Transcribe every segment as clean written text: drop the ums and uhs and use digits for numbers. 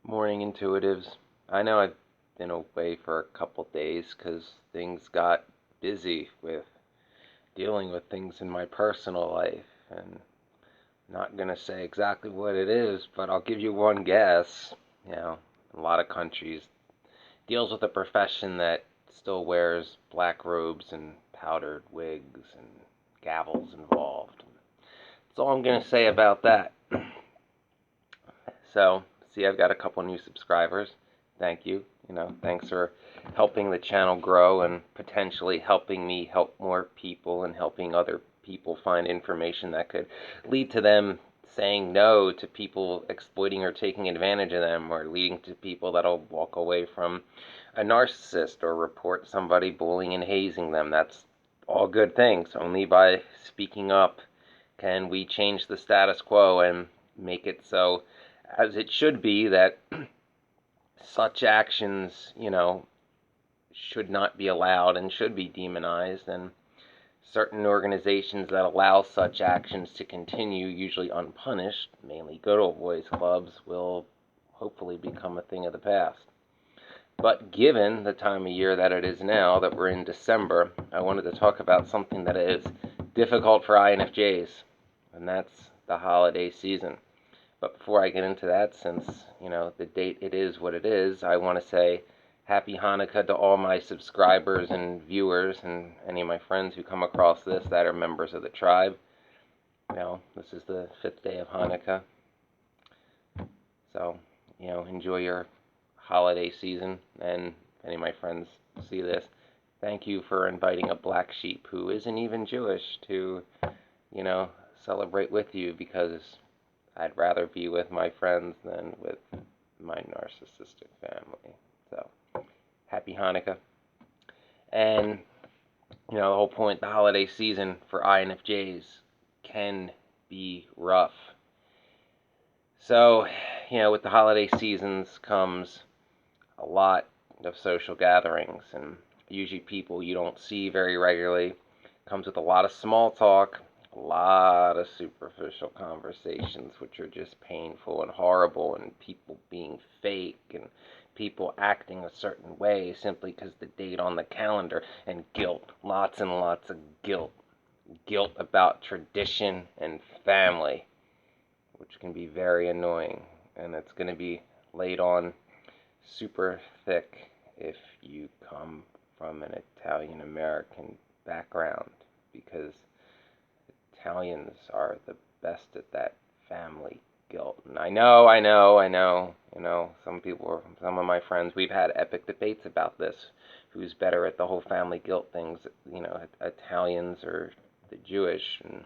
Morning intuitives. I know I've been away for a couple days because things got busy with dealing with things in my personal life. And I'm not going to say exactly what it is, but I'll give you one guess. You know, a lot of countries deals with a profession that still wears black robes and powdered wigs and gavels involved. That's all I'm going to say about that. So, see, I've got a couple new subscribers. Thank you. Thanks for helping the channel grow and potentially helping me help more people and helping other people find information that could lead to them saying no to people exploiting or taking advantage of them, or leading to people that'll walk away from a narcissist or report somebody bullying and hazing them. That's all good things. Only by speaking up can we change the status quo and make it so as it should be that such actions, should not be allowed and should be demonized. And certain organizations that allow such actions to continue, usually unpunished, mainly good old boys clubs, will hopefully become a thing of the past. But given the time of year that it is now, that we're in December, I wanted to talk about something that is difficult for INFJ's, and that's the holiday season. But before I get into that, since, the date it is what it is, I want to say Happy Hanukkah to all my subscribers and viewers and any of my friends who come across this that are members of the tribe. This is the 5th day of Hanukkah. So, enjoy your holiday season. And if any of my friends see this, thank you for inviting a black sheep who isn't even Jewish to, celebrate with you, because I'd rather be with my friends than with my narcissistic family. So, happy Hanukkah. And, the whole point, the holiday season for INFJs can be rough. So, with the holiday seasons comes a lot of social gatherings, and usually people you don't see very regularly. Comes with a lot of small talk, a lot of superficial conversations, which are just painful and horrible, and people being fake, and people acting a certain way simply because the date on the calendar, and guilt, lots and lots of guilt. Guilt about tradition and family, which can be very annoying, and it's going to be laid on super thick if you come from an Italian American background, because Italians are the best at that family guilt. And I know, some of my friends, we've had epic debates about this. Who's better at the whole family guilt things, Italians or the Jewish? And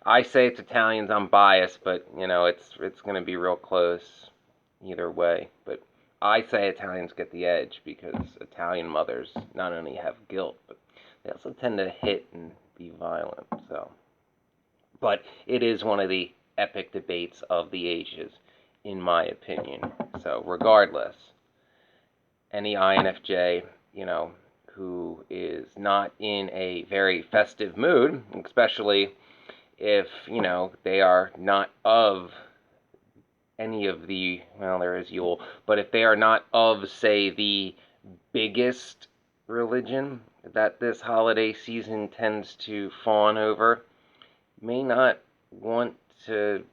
I say it's Italians. I'm biased, but it's going to be real close either way. But I say Italians get the edge because Italian mothers not only have guilt, but they also tend to hit and be violent. But it is one of the epic debates of the ages, in my opinion. So regardless, any INFJ, who is not in a very festive mood, especially if, they are not of any of the, well, there is Yule, but if they are not of, say, the biggest religion that this holiday season tends to fawn over, may not want to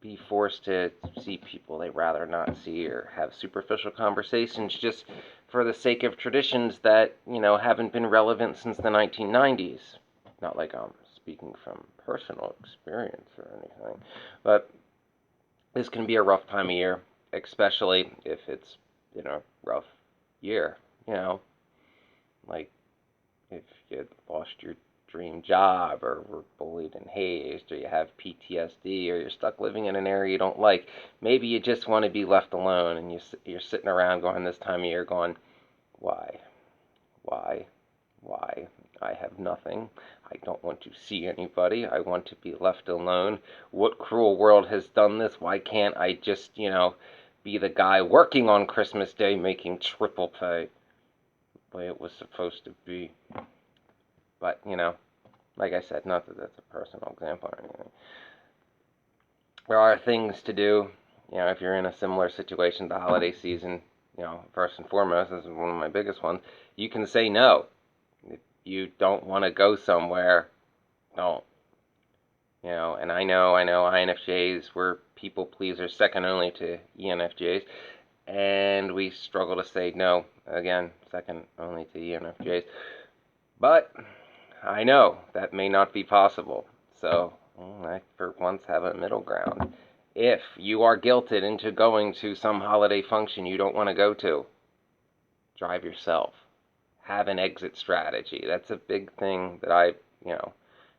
be forced to see people they'd rather not see, or have superficial conversations just for the sake of traditions that, haven't been relevant since the 1990s. Not like I'm speaking from personal experience or anything, but this can be a rough time of year, especially if it's been a rough year, like if you lost your dream job, or were bullied and hazed, or you have PTSD, or you're stuck living in an area you don't like. Maybe you just want to be left alone, and you're sitting around going this time of year going, why? Why? Why? I have nothing. I don't want to see anybody. I want to be left alone. What cruel world has done this? Why can't I just, be the guy working on Christmas Day making triple pay the way it was supposed to be? But, like I said, not that that's a personal example or anything. There are things to do. if you're in a similar situation the holiday season, first and foremost, this is one of my biggest ones, you can say no. If you don't want to go somewhere, don't. And I know INFJs, we're people pleasers second only to ENFJs, and we struggle to say no, again, second only to ENFJs. But I know that may not be possible, so I for once have a middle ground. If you are guilted into going to some holiday function you don't want to go to, drive yourself. Have an exit strategy. That's a big thing that I,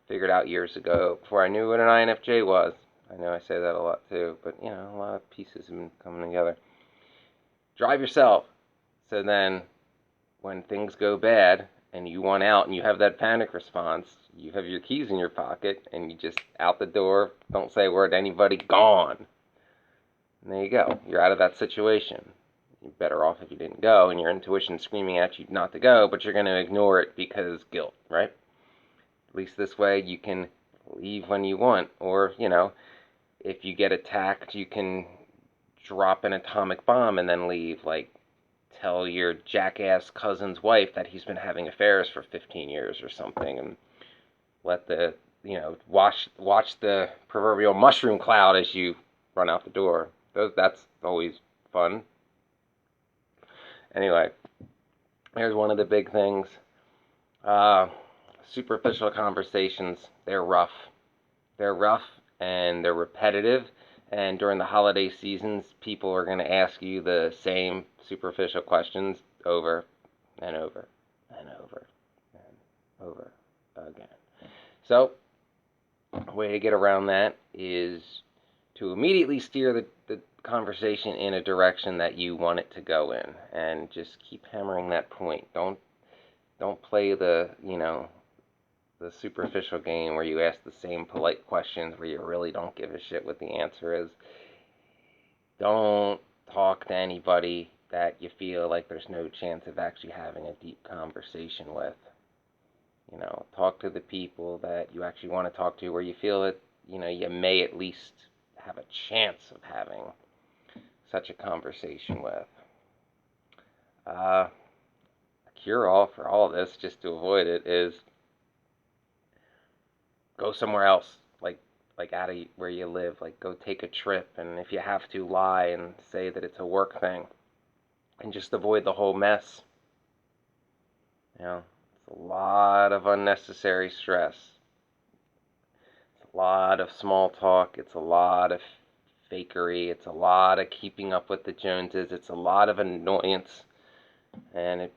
figured out years ago before I knew what an INFJ was. I know I say that a lot too, but a lot of pieces have been coming together. Drive yourself. So then when things go bad and you want out and you have that panic response, you have your keys in your pocket and you just out the door, don't say a word to anybody, gone. And there you go. You're out of that situation. You're better off if you didn't go and your intuition's screaming at you not to go, but you're going to ignore it because guilt, right? At least this way you can leave when you want. Or, if you get attacked, you can drop an atomic bomb and then leave. Like, tell your jackass cousin's wife that he's been having affairs for 15 years or something, and let the, watch the proverbial mushroom cloud as you run out the door. That's always fun. Anyway, here's one of the big things. Superficial conversations, they're rough. They're rough and they're repetitive. And during the holiday seasons, people are going to ask you the same superficial questions over and over and over and over again. So, a way to get around that is to immediately steer the conversation in a direction that you want it to go in, and just keep hammering that point. Don't play the superficial game where you ask the same polite questions where you really don't give a shit what the answer is. Don't talk to anybody that you feel like there's no chance of actually having a deep conversation with. Talk to the people that you actually want to talk to where you feel that, you may at least have a chance of having such a conversation with. A cure-all for all of this, just to avoid it, is go somewhere else, like out of where you live. Like, go take a trip, and if you have to, lie and say that it's a work thing, and just avoid the whole mess. It's a lot of unnecessary stress. It's a lot of small talk. It's a lot of fakery. It's a lot of keeping up with the Joneses. It's a lot of annoyance, and it,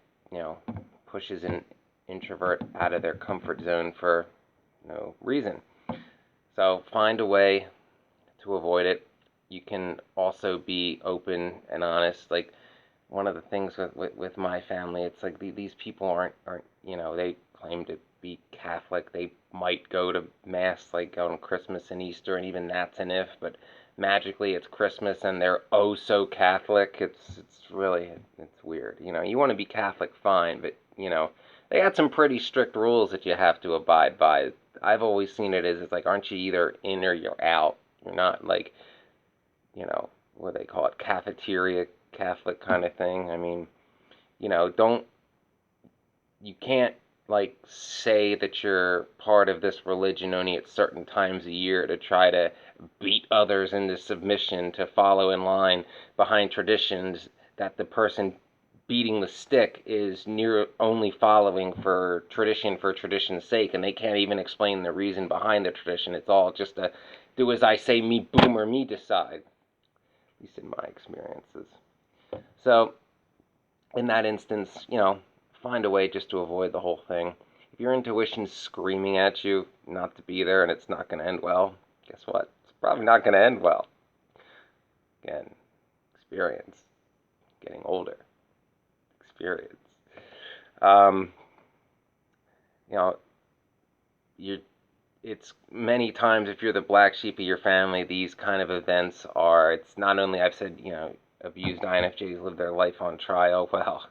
pushes an introvert out of their comfort zone for no reason. So find a way to avoid it. You can also be open and honest. Like, one of the things with my family, it's like these people aren't they claim to be Catholic. They might go to Mass like on Christmas and Easter, and even that's an if, but magically it's Christmas and they're oh so Catholic. It's weird. You want to be Catholic, fine, but they got some pretty strict rules that you have to abide by. I've always seen it as, it's like, aren't you either in or you're out? You're not like, what do they call it, cafeteria Catholic kind of thing. I mean, you can't like say that you're part of this religion only at certain times a year to try to beat others into submission, to follow in line behind traditions that the person beating the stick is near only following for tradition's sake, and they can't even explain the reason behind the tradition. It's all just a do as I say, me boomer, me decide. At least in my experiences. So, in that instance, find a way just to avoid the whole thing. If your intuition's screaming at you not to be there and it's not going to end well, guess what? It's probably not going to end well. Again, experience. Getting older. Experience. It's many times, if you're the black sheep of your family, these kind of events are, it's not only, I've said, abused INFJs live their life on trial. Well,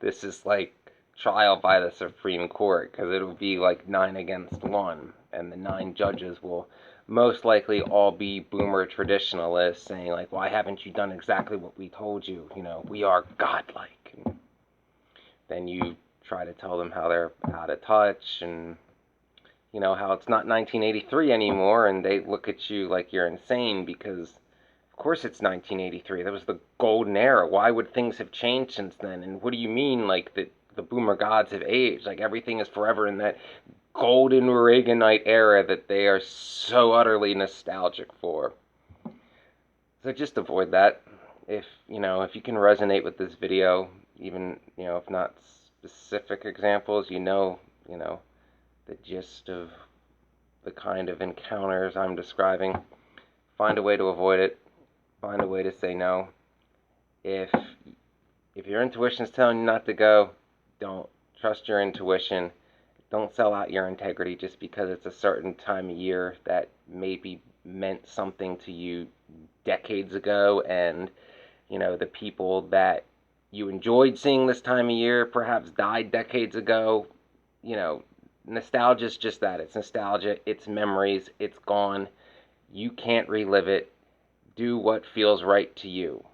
this is like trial by the Supreme Court, because it'll be like 9 against 1, and the 9 judges will most likely all be boomer traditionalists saying like, why haven't you done exactly what we told you? You know, we are godlike. And then you try to tell them how they're out of touch and, you know, how it's not 1983 anymore, and they look at you like you're insane because, of course, it's 1983. That was the golden era. Why would things have changed since then? And what do you mean, like, that the boomer gods have aged? Like, everything is forever in that golden Reaganite era that they are so utterly nostalgic for. So just avoid that. If, you know, if you can resonate with this video, even, you know, if not specific examples, you know, the gist of the kind of encounters I'm describing, find a way to avoid it. Find a way to say no. If your intuition's telling you not to go, don't. Trust your intuition. Don't sell out your integrity just because it's a certain time of year that maybe meant something to you decades ago, and you know the people that you enjoyed seeing this time of year perhaps died decades ago. You know, nostalgia is just that. It's nostalgia. It's memories. It's gone. You can't relive it. Do what feels right to you.